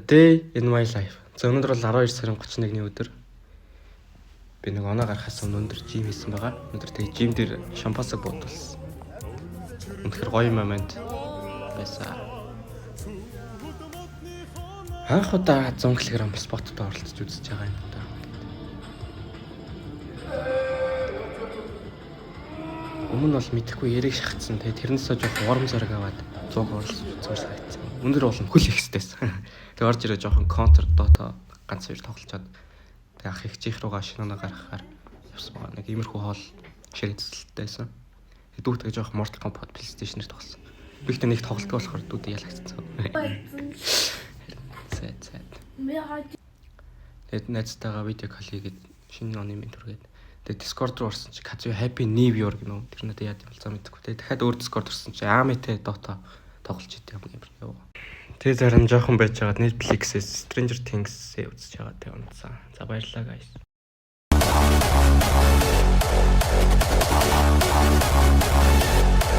day in my life. За өнөөдөр бол 12 сарын 31-ний өдөр. Би нэг оноо гарахаас өмнө өндөр жим хийсэн байгаа. Өнөөдөр тэгээ жим дээр шампасаг бодулсан. Үнэхээр гоё момент байсан. Анх удаа 100 кг спортод оролцож үзэж байгаа юм да. Өмнө нь бол мэдэхгүй яриг шахацсан. Тэгээ тэрнээсээ жоох урам зориг аваад 100 оролцож үзмээр санагдсан. Өндөр бол хөл ихстэйсэн. Тэгээ орж ирээ жоохон контр дота ганц хоёр тоглолцоод тэгээ ах их чих руугаа шинэнэ гаргахаар явсан байгаа. Нэг иймэрхүү хоол ширээцэлтэйсэн. Тэгээ дүүтэйгээ жоохон Mortal Kombat PlayStation-ээр тоглосон. Би ихтэй нэг тоглолттой болохоор дүүтэй ялагдсан. Зэт. Тэгээд найзтайгаа видео кол хийгээд шинэ оны минь түргээд тэгээд Discord руу орсон чи Kazuya Happy New Year гэнэ. Тэр надад яад юм бол зам мэдэхгүй. Тэгээд дахиад өөр Discord орсон чи Amite Dota тоглож идэв юм яа. Тэгээ зарим жоохон байж байгаад Netflix-ээс Stranger Things үзэж байгаа тэг унтсан. За баярлалаа guys.